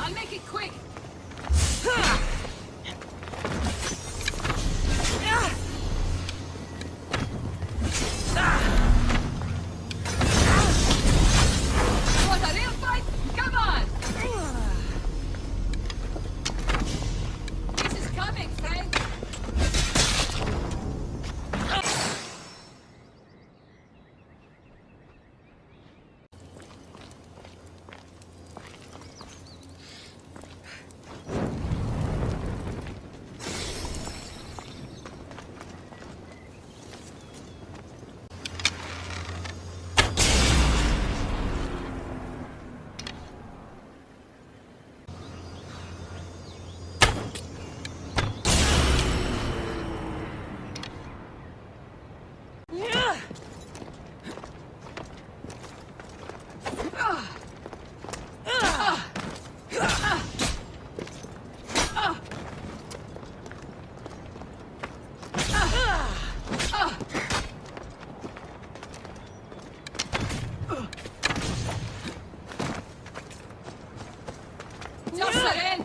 I'll make it quick. Want a real fight? Come on! This is coming, friend.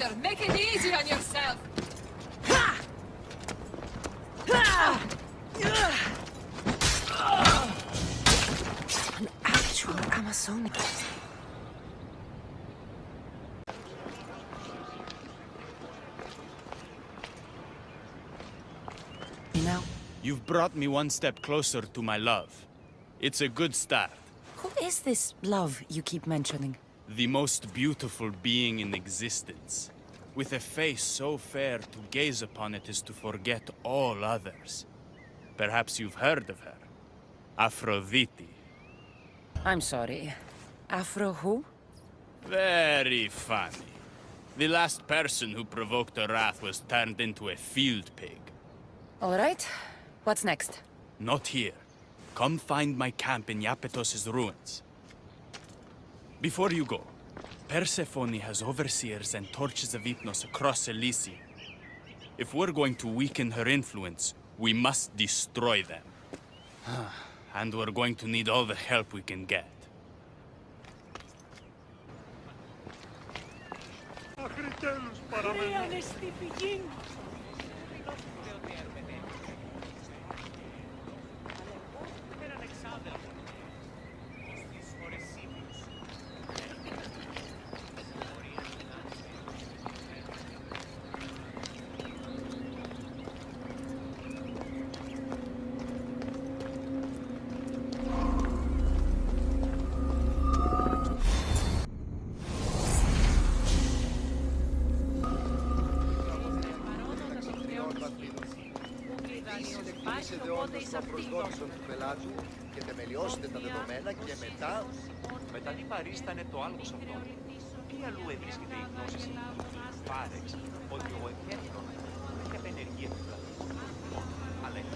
Commander, make it easy on yourself! An actual Amazonian. Now, You've brought me one step closer to my love. It's a good start. who is this love you keep mentioning? The most beautiful being in existence. With a face so fair, to gaze upon it is to forget all others. Perhaps you've heard of her. Aphrodite. I'm sorry. Afro who? Very funny. The last person who provoked her wrath was turned into a field pig. All right. What's next? Not here. Come find my camp in Iapetos' ruins. Before you go, Persephone has overseers and torches of Hypnos across Elysium. If we're going to weaken her influence, we must destroy them. And we're going to need all the help we can get. Εκτιμήσετε όντως το προσδόκισον του πελάτου και θεμελιώσετε τα δεδομένα και μετά... Μετά τι παρίστανε το άλγος αυτό. Τι αλλού ευρίσκεται η γνώση του Πάρεξ ότι ο Εκέφρον δεν έχει απενεργία του πλανήτη. Αλλά έχει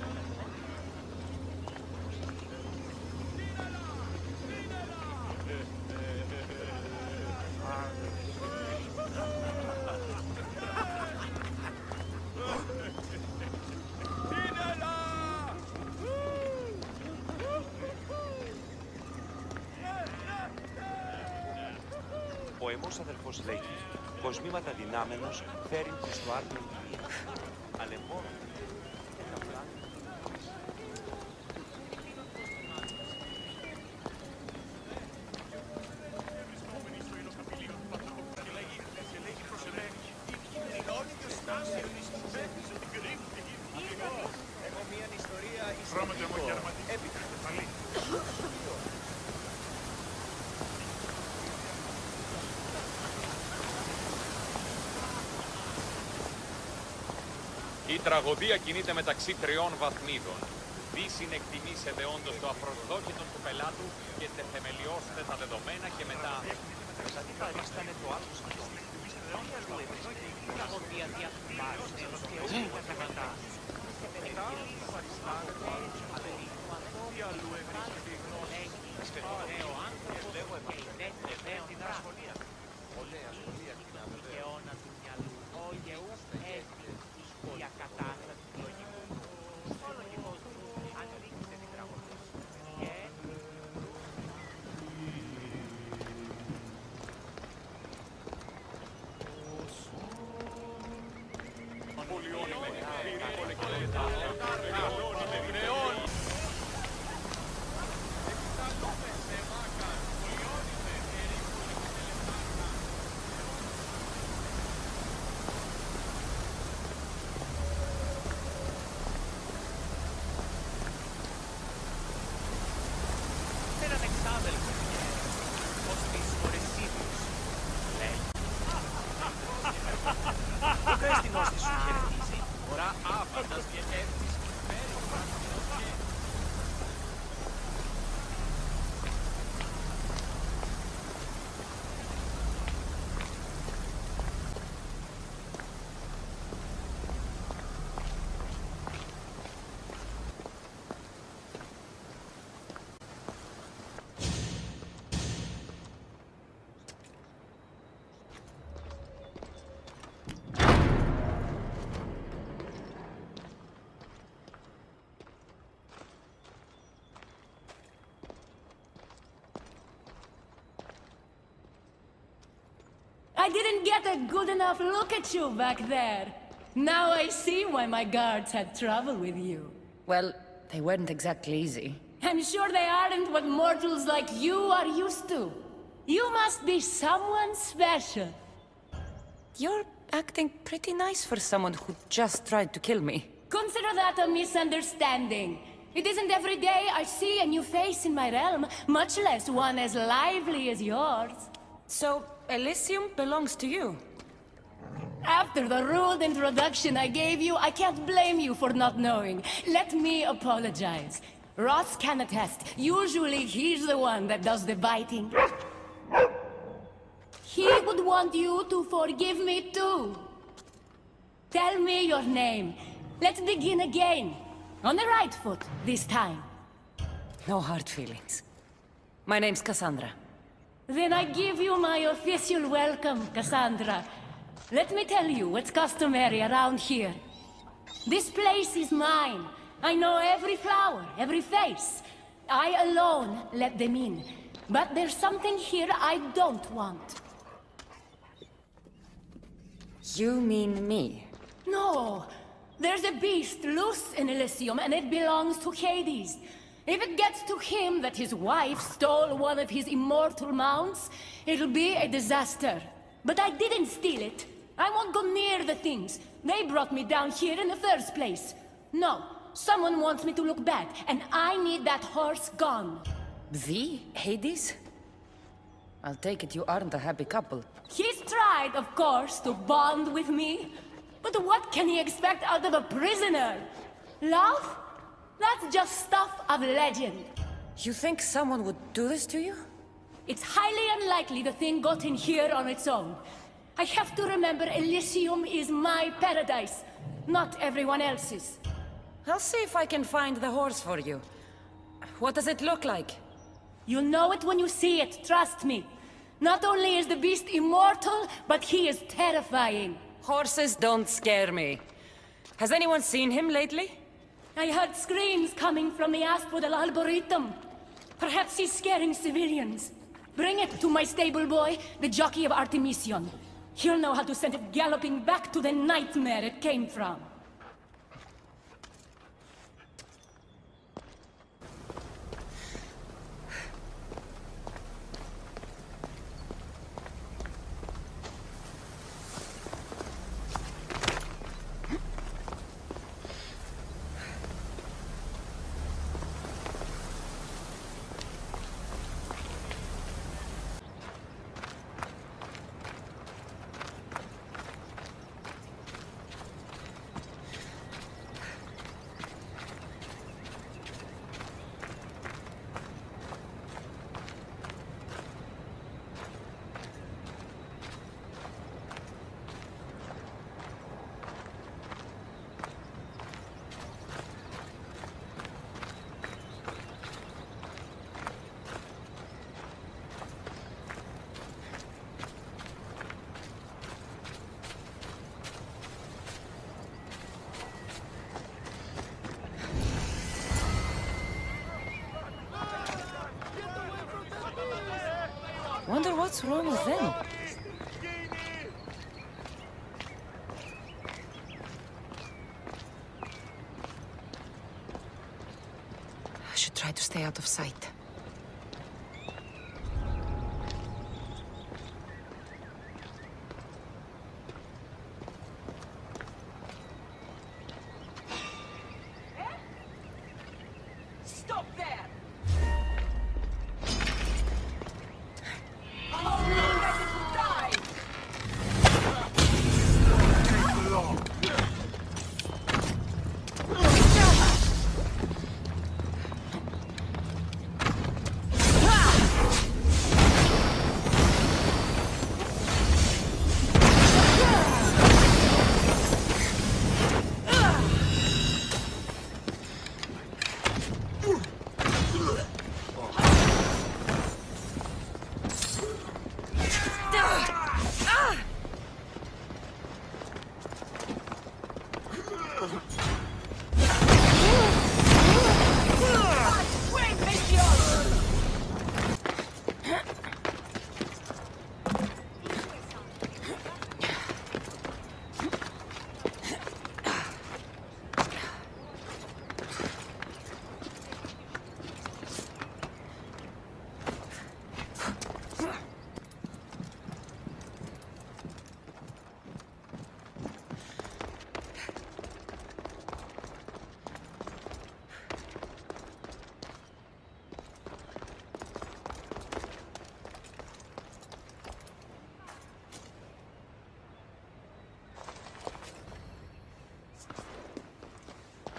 ο εμός αδελφός λέγει, κοσμήματα δυνάμενος φέρει και στο άρθρο του. Αλεμό, και τα πλάνα. Έχω μια ιστορία Η τραγωδία κινείται μεταξύ τριών βαθμίδων. Δύσιν εκτιμήσετε όντως το απροσδόκητο του πελάτου και θεμελιώστε τα δεδομένα και μετά... Μετά τι παρίστανε το άλγος αυτό. Τι αλλού ευρίσκεται η τραγωδία διαφθάρσεως και όχι τα κατά. Μετά παριστάνε το άλγος αυτό. Τι αλλού ευρίσκεται η γνώση. Ωραίο άνθρωπο και η δεύτερη την ασχολία. Ωραία ασχολία την αιώνα του μυαλού. Ο γεούς έτσι. Η ακατάσταση του λογικού του. Στο λογικό του ανοίξτε την τραγωδία. Και... έναν εξάδελφο ως πισφορεσίδιος, λέει. Ο Κρέστινος της σου χαιρετίζει, φορά άπαντας και έρθεις φέρει didn't get a good enough look at you back there. Now I see why my guards had trouble with you. Well, they weren't exactly easy. I'm sure they aren't what mortals like you are used to. You must be someone special. You're acting pretty nice for someone who just tried to kill me. Consider that a misunderstanding. It isn't every day I see a new face in my realm, much less one as lively as yours. So, Elysium belongs to you? After the rude introduction I gave you, I can't blame you for not knowing. Let me apologize. Ross can attest. Usually he's the one that does the biting. He would want you to forgive me too. Tell me your name. Let's begin again. On the right foot, this time. No hard feelings. My name's Cassandra. Then I give you my official welcome, Cassandra. Let me tell you what's customary around here. This place is mine. I know every flower, every face. I alone let them in. But there's something here I don't want. You mean me? No! There's a beast loose in Elysium, and it belongs to Hades. If it gets to him that his wife stole one of his immortal mounts, it'll be a disaster. But I didn't steal it. I won't go near the things. They brought me down here in the first place. No, someone wants me to look bad, and I need that horse gone. The Hades? I'll take it you aren't a happy couple. He's tried, of course, to bond with me. But what can he expect out of a prisoner? Love? That's just stuff of legend. You think someone would do this to you? It's highly unlikely the thing got in here on its own. I have to remember Elysium is my paradise, not everyone else's. I'll see if I can find the horse for you. What does it look like? You'll know it when you see it, trust me. Not only is the beast immortal, but he is terrifying. Horses don't scare me. Has anyone seen him lately? I heard screams coming from the Asphodel Arboretum. Perhaps he's scaring civilians. Bring it to my stable boy, the jockey of Artemision. He'll know how to send it galloping back to the nightmare it came from. Wonder what's wrong with them? I should try to stay out of sight. Stop there!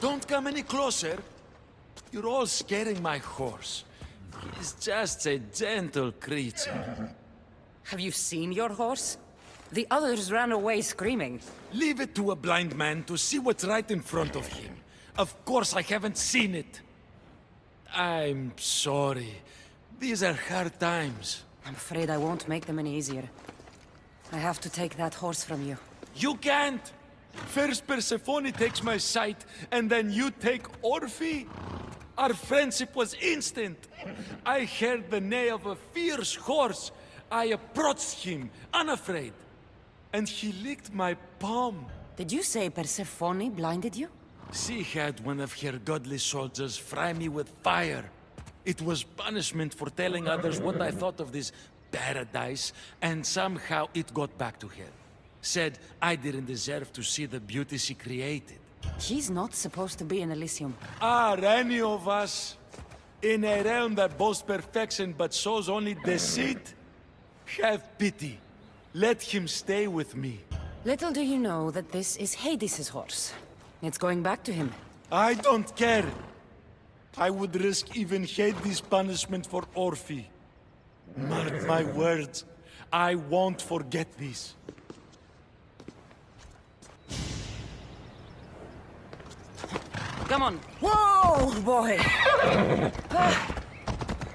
Don't come any closer. You're all scaring my horse. He's just a gentle creature. Have you seen your horse? The others ran away screaming. Leave it to a blind man to see what's right in front of him. Of course I haven't seen it. I'm sorry. These are hard times. I'm afraid I won't make them any easier. I have to take that horse from you. You can't! First Persephone takes my sight, and then you take Orphe? Our friendship was instant. I heard the neigh of a fierce horse. I approached him, unafraid. And he licked my palm. Did you say Persephone blinded you? She had one of her godly soldiers fry me with fire. It was punishment for telling others what I thought of this paradise, and somehow it got back to her. Said I didn't deserve to see the beauty she created. He's not supposed to be in Elysium. Are any of us in a realm that boasts perfection but shows only deceit? Have pity. Let him stay with me. Little do you know that this is Hades' horse. It's going back to him. I don't care. I would risk even Hades' punishment for Orphe. Mark my words, I won't forget this. Come on. Whoa, boy!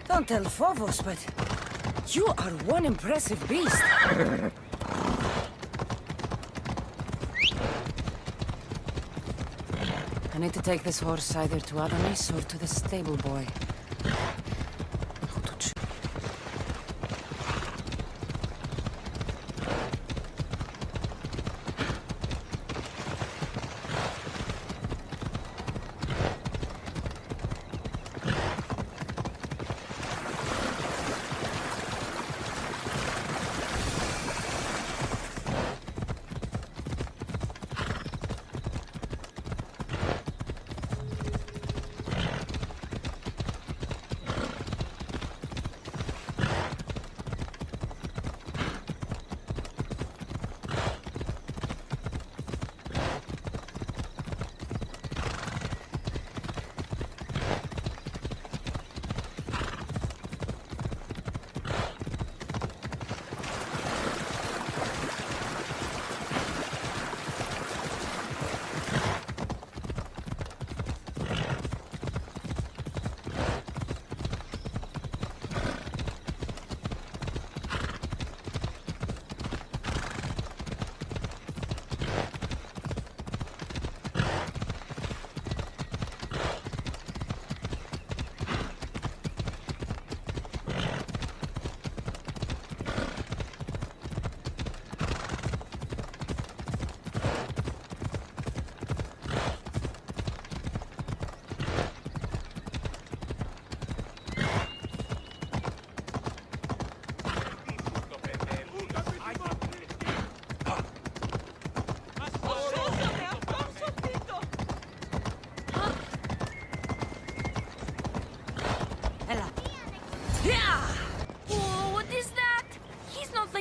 Don't tell Phobos, but you are one impressive beast. I need to take this horse either to Adonis or to the stable boy.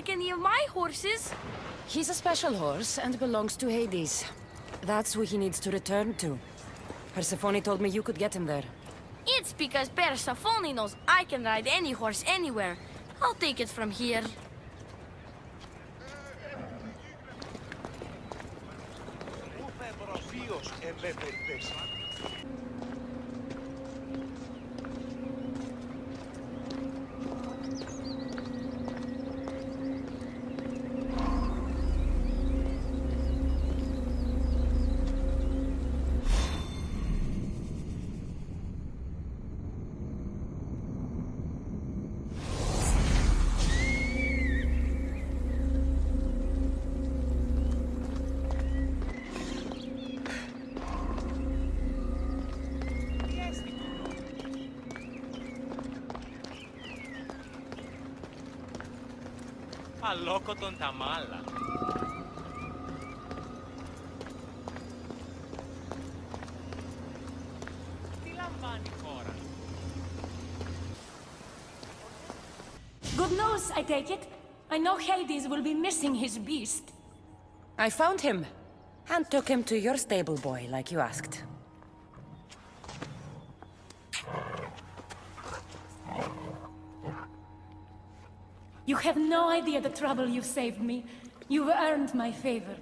Any of my horses? He's a special horse and belongs to Hades. That's who he needs to return to. Persephone told me you could get him there. It's because Persephone knows I can ride any horse anywhere. I'll take it from here. Αλόκοτον τα μάλα. Τι λαμβάνει η χώρα? Good news, I take it. I know Hades will be missing his beast. I found him and took him to your stable boy like you asked. You have no idea the trouble you've saved me. You've earned my favor.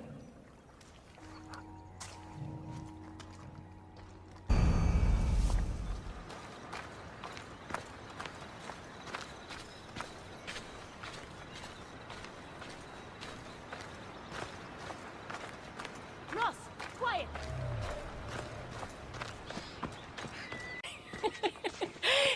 Ross, quiet!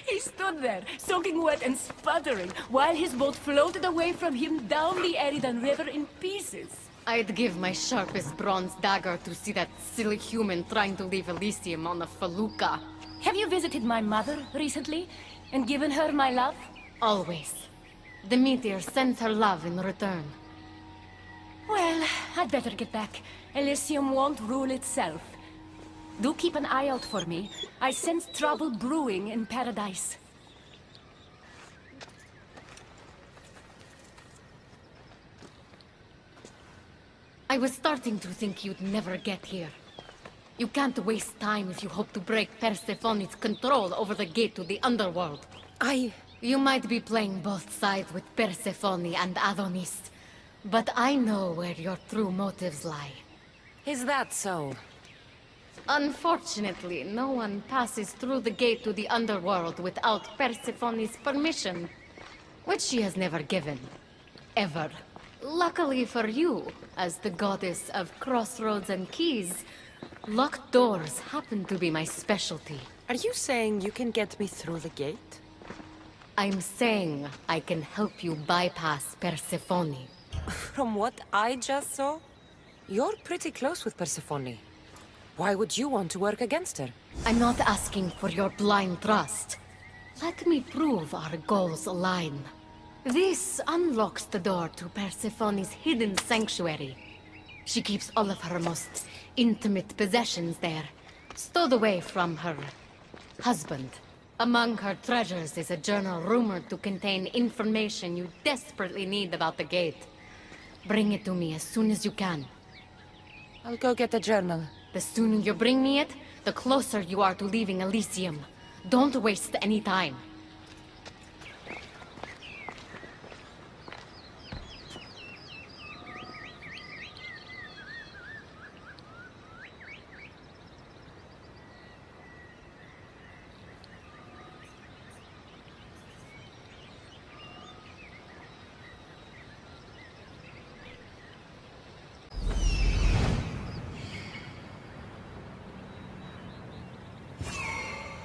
He stood there, soaking wet and sputtering, while his boat floated away from him down the Eridan River in pieces. I'd give my sharpest bronze dagger to see that silly human trying to leave Elysium on a felucca. Have you visited my mother recently, and given her my love? Always. The meteor sends her love in return. Well, I'd better get back. Elysium won't rule itself. Do keep an eye out for me. I sense trouble brewing in Paradise. I was starting to think you'd never get here. You can't waste time if you hope to break Persephone's control over the gate to the underworld. You might be playing both sides with Persephone and Adonis, but I know where your true motives lie. Is that so? Unfortunately, no one passes through the gate to the underworld without Persephone's permission, which she has never given. Ever. Luckily for you, as the goddess of crossroads and keys, locked doors happen to be my specialty. Are you saying you can get me through the gate? I'm saying I can help you bypass Persephone. From what I just saw, you're pretty close with Persephone. Why would you want to work against her? I'm not asking for your blind trust. Let me prove our goals align. This unlocks the door to Persephone's hidden sanctuary. She keeps all of her most intimate possessions there, stowed away from her husband. Among her treasures is a journal rumored to contain information you desperately need about the gate. Bring it to me as soon as you can. I'll go get the journal. The sooner you bring me it, the closer you are to leaving Elysium. Don't waste any time.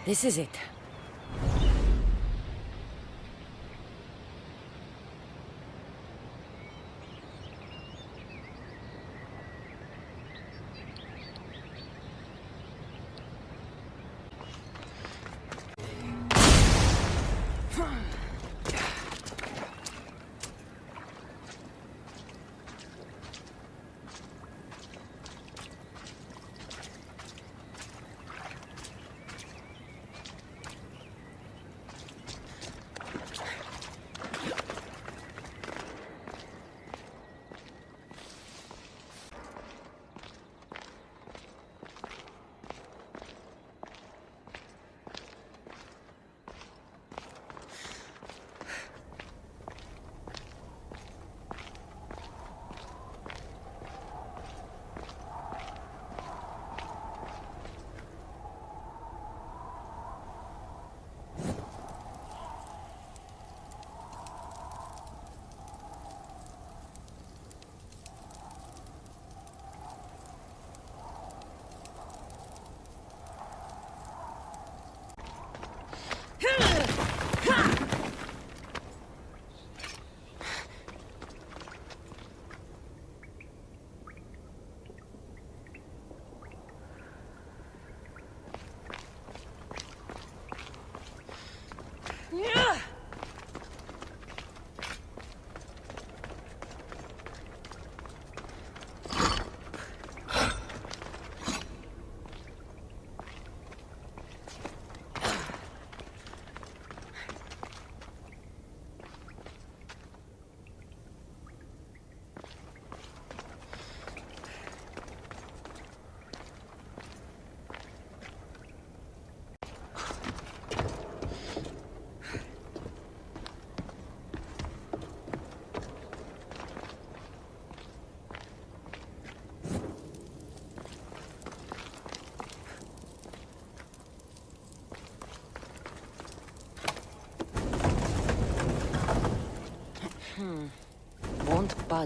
This is it.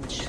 budge.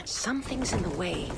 Something's in the way.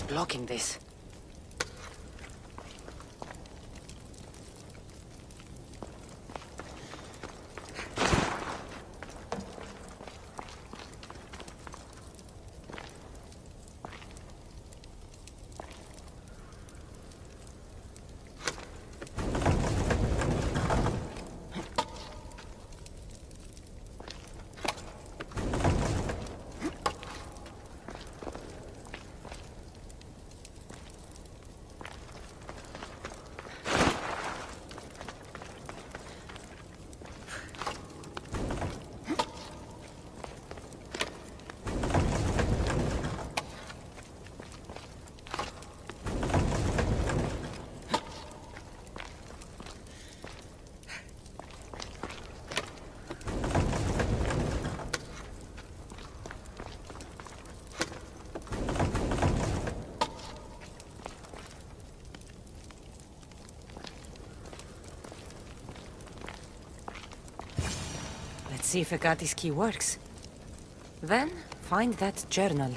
Blocking this. see if Hecata's key works. Then, find that journal.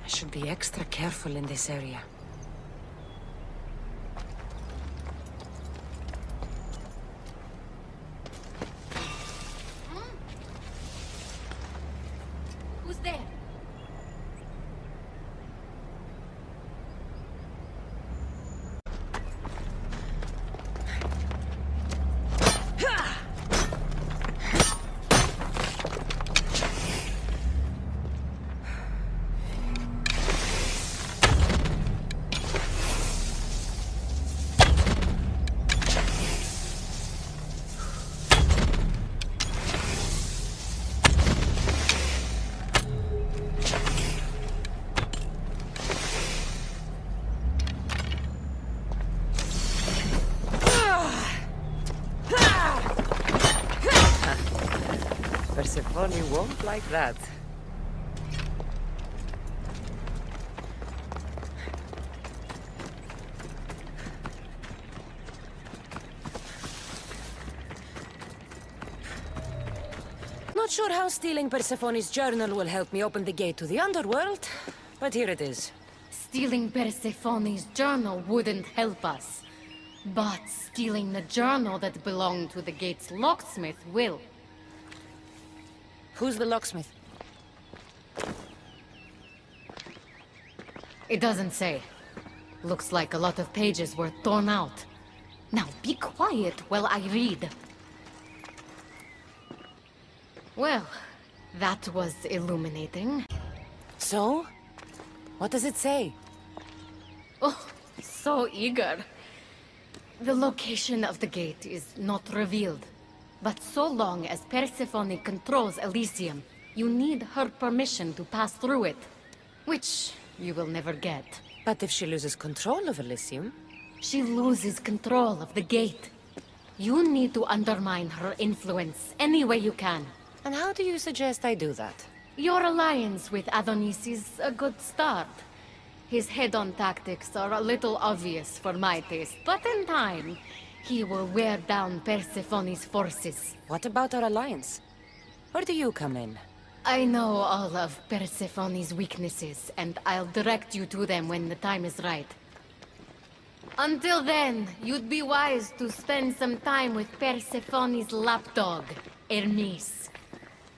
I should be extra careful in this area. Who's there? Persephone won't like that. Not sure how stealing Persephone's journal will help me open the gate to the underworld, but here it is. Stealing Persephone's journal wouldn't help us. But stealing the journal that belonged to the gate's locksmith will. Who's the locksmith? It doesn't say. Looks like a lot of pages were torn out. Now be quiet while I read. Well, that was illuminating. So? What does it say? Oh, so eager. The location of the gate is not revealed. But so long as Persephone controls Elysium, you need her permission to pass through it. Which you will never get. But if she loses control of Elysium? She loses control of the gate. You need to undermine her influence any way you can. And how do you suggest I do that? Your alliance with Adonis is a good start. His head-on tactics are a little obvious for my taste, but in time, he will wear down Persephone's forces. What about our alliance? Where do you come in? I know all of Persephone's weaknesses, and I'll direct you to them when the time is right. Until then, you'd be wise to spend some time with Persephone's lapdog, Hermes.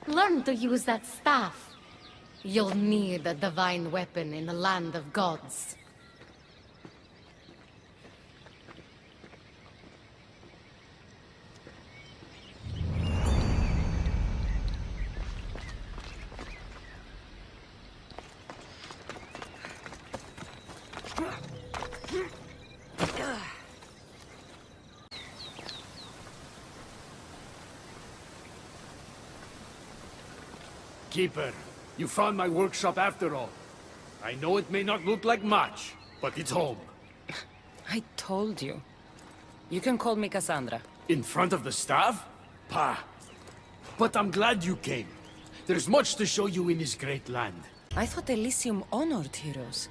Learn to use that staff. You'll need a divine weapon in the land of gods. Keeper, you found my workshop after all. I know it may not look like much, but it's home. I told you. You can call me Cassandra. In front of the staff? Pah. But I'm glad you came. There's much to show you in this great land. I thought Elysium honored heroes.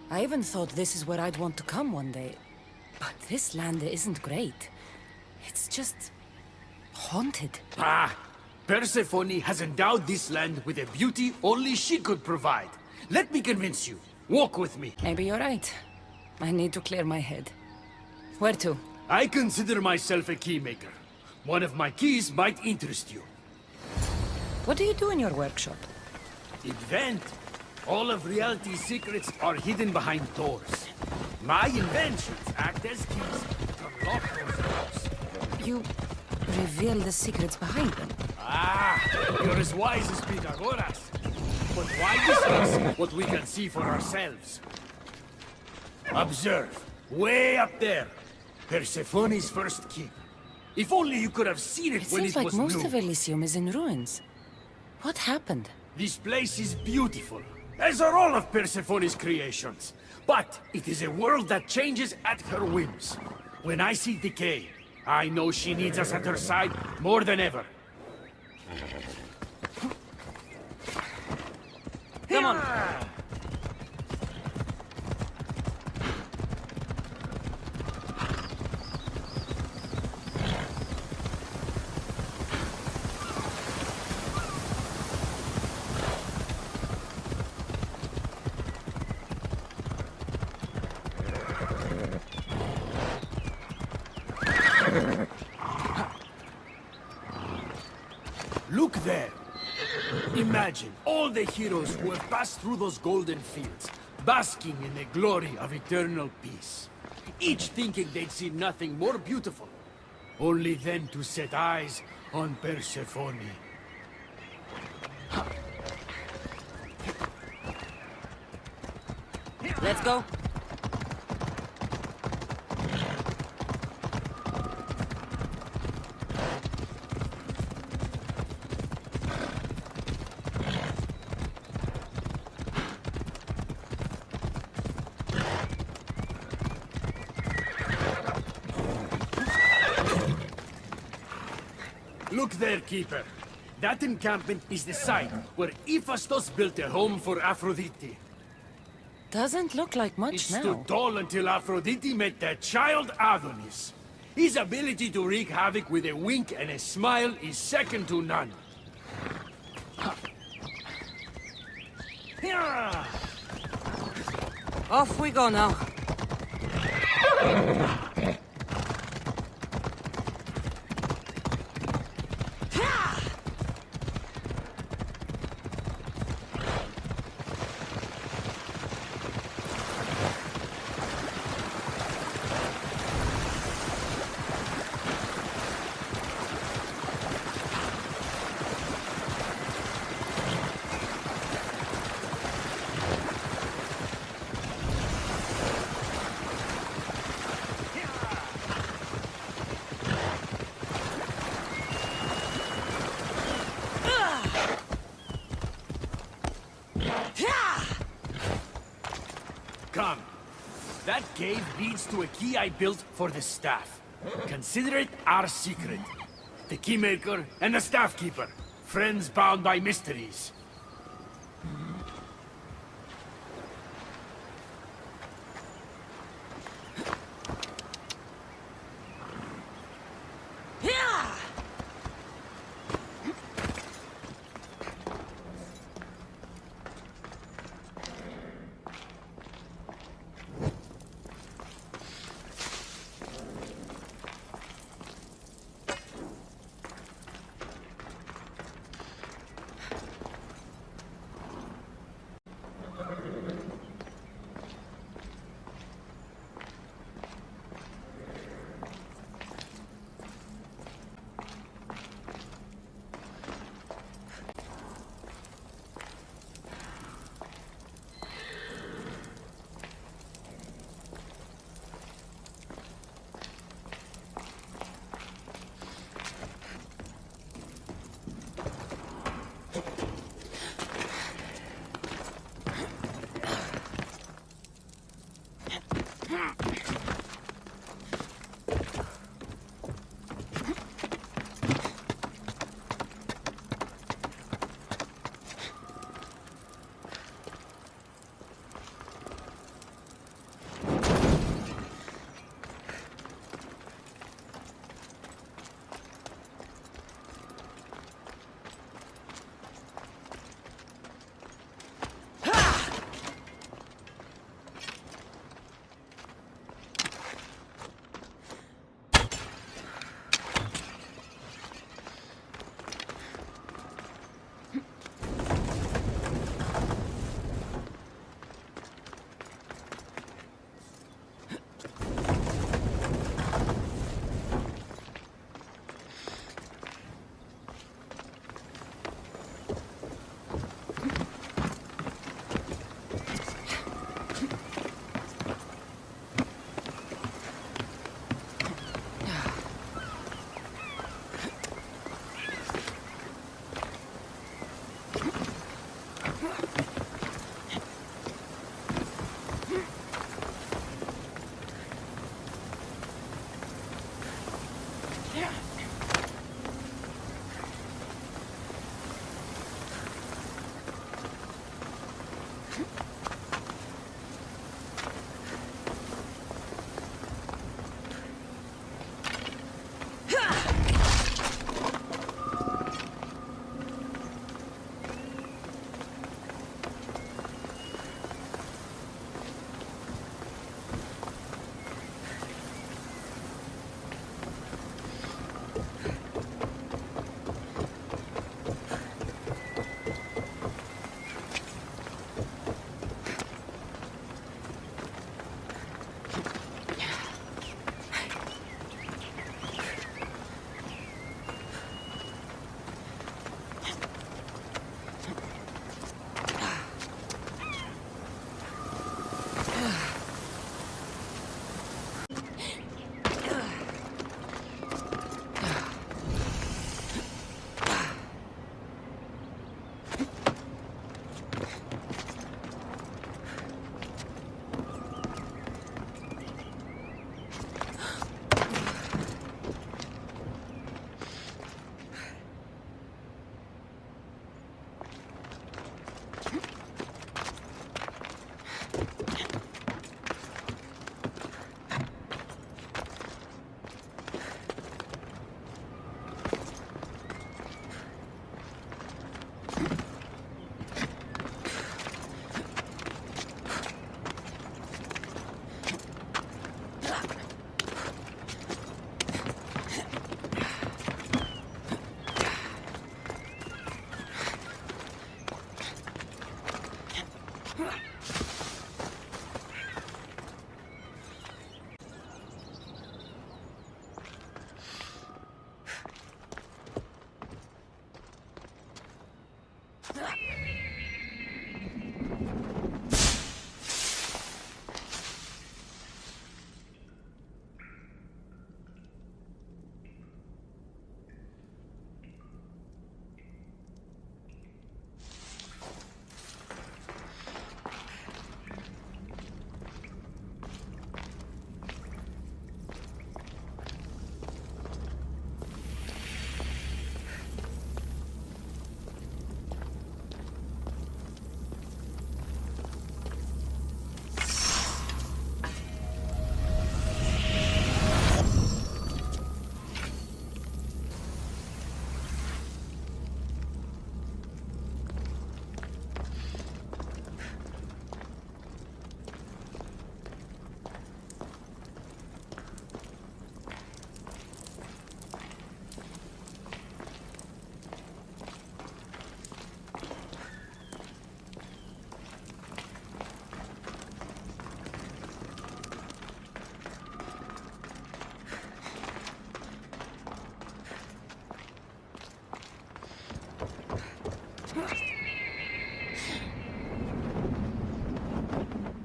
I even thought this is where I'd want to come one day. But this land isn't great. It's just Haunted? Ah! Persephone has endowed this land with a beauty only she could provide. Let me convince you. Walk with me. Maybe you're right. I need to clear my head. Where to? I consider myself a keymaker. One of my keys might interest you. What do you do in your workshop? Invent. All of reality's secrets are hidden behind doors. My inventions act as keys to unlock those doors. You reveal the secrets behind them. Ah, you're as wise as Pythagoras. But why discuss what we can see for ourselves? Observe, way up there, Persephone's first keep. If only you could have seen it It when seems it like was most new. of Elysium is in ruins. What happened? This place is beautiful, as are all of Persephone's creations. But it is a world that changes at her whims. When I see decay, I know she needs us at her side more than ever. Come on. Look there. Imagine all the heroes who have passed through those golden fields, basking in the glory of eternal peace. Each thinking they'd see nothing more beautiful, only then to set eyes on Persephone. Let's go. Look there, Keeper. That encampment is the site where Hephaestus built a home for Aphrodite. Doesn't look like It much now. stood tall until Aphrodite met their child Adonis. His ability to wreak havoc with a wink and a smile is second to none. Off we go now. Come. That cave leads to a key I built for the staff. Consider it our secret. The keymaker and the staff keeper. Friends bound by mysteries.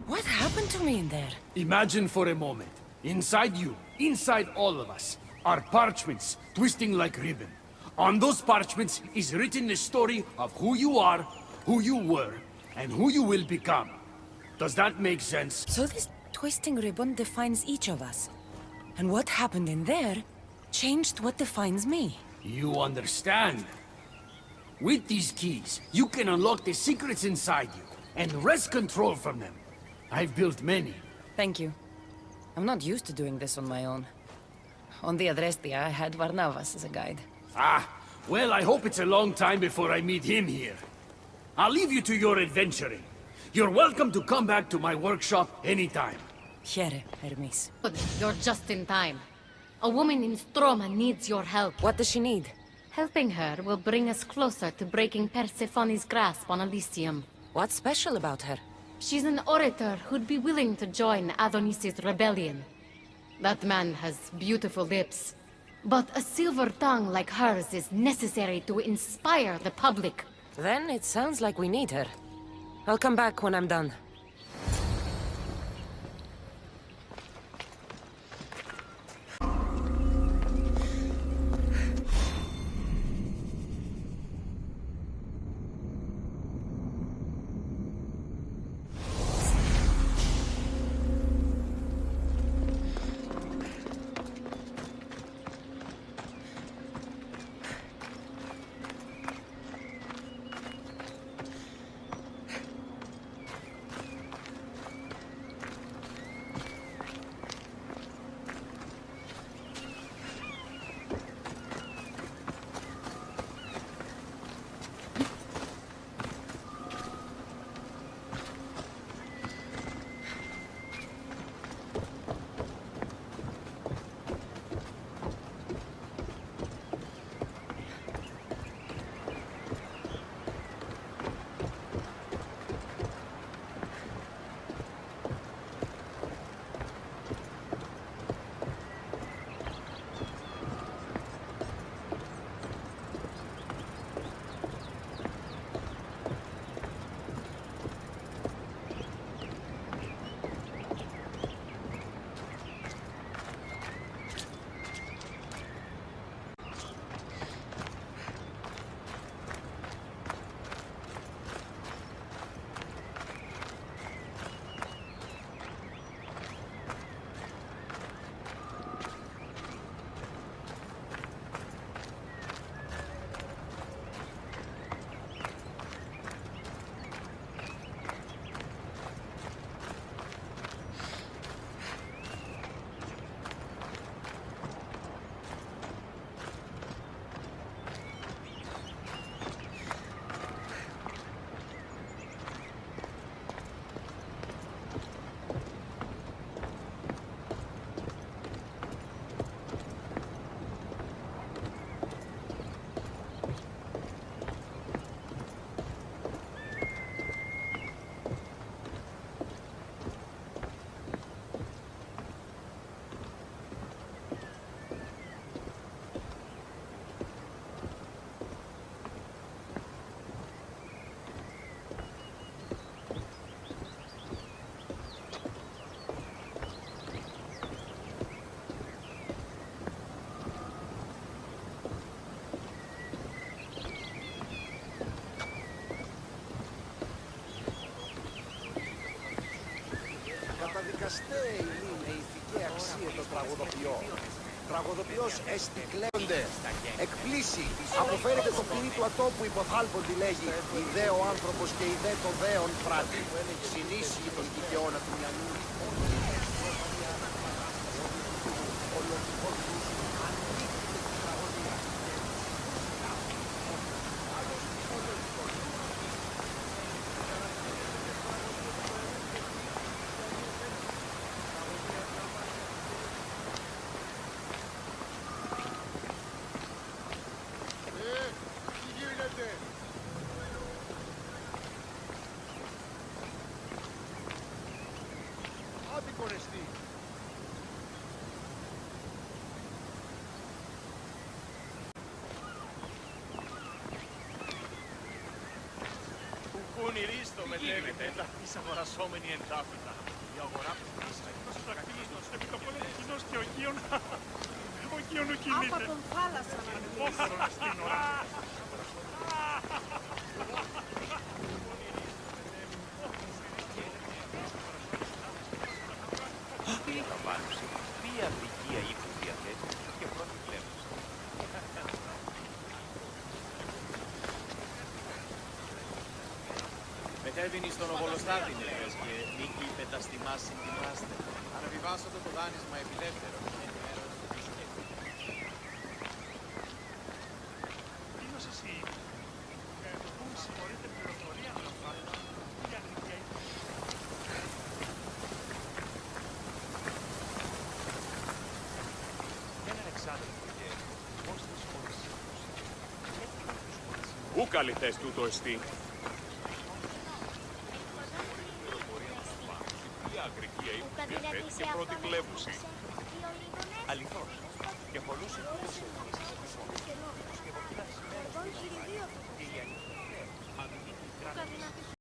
What happened to me in there? Imagine for a moment, inside you, inside all of us, are parchments twisting like ribbon. On those parchments is written the story of who you are, who you were, and who you will become. Does that make sense? So this twisting ribbon defines each of us. And what happened in there changed what defines me. You understand? With these keys, you can unlock the secrets inside you, and wrest control from them. I've built many. Thank you. I'm not used to doing this on my own. On the Adrestia, I had Varnavas as a guide. Ah, well, I hope it's a long time before I meet him here. I'll leave you to your adventuring. You're welcome to come back to my workshop anytime. Here, Hermes. Good, you're just in time. A woman in Stroma needs your help. What does she need? Helping her will bring us closer to breaking Persephone's grasp on Elysium. What's special about her? She's an orator who'd be willing to join Adonis's rebellion. That man has beautiful lips. But a silver tongue like hers is necessary to inspire the public. Then it sounds like we need her. I'll come back when I'm done. Αστέοι είναι η ηθική αξία των τραγωδοποιών. Τραγωδοποιός εστικλέονται, εκπλήσει, αποφέρεται το πλήρη του ατόπου υποθάλποντι λέγει «Η δε ο άνθρωπος και η δε το δέον πράττει». Συνήσυχοι των κηκαιώνα του μυαλού. Πονηρίστο μετέβητε, εις αγορασόμενοι εντάφυτα. Η αγορά που φύσα εκτός πρακτήνος, επί το πόλεμο κοινός και ογείων. Ογείων ο κινείται. Από τον θάλασσα να Ανυπόφερον στην ώρα. Λαμβάνουσε, ποια αδικία ύπου διαθέτει και πρώτη πλεύση. Μετέβηνη στον Οβολοστάτη, νεφές, και νίκη πεταστημάς συντιμάστε. Αναβιβάσατε το δάνεισμα επιλεύθερο. Τίνος εσύ, το πού συγχωρείτε πληροφορία να λαμβάνω, η αλήθεια είναι. Έναν εξάδελφο και πώς της χωρισίμους. Πού καλυτές τούτο εστί? Αγρικία υπουργεφέτ και πρώτη κλέβουση. Αληθώς. Και πολλούς υπουργούς και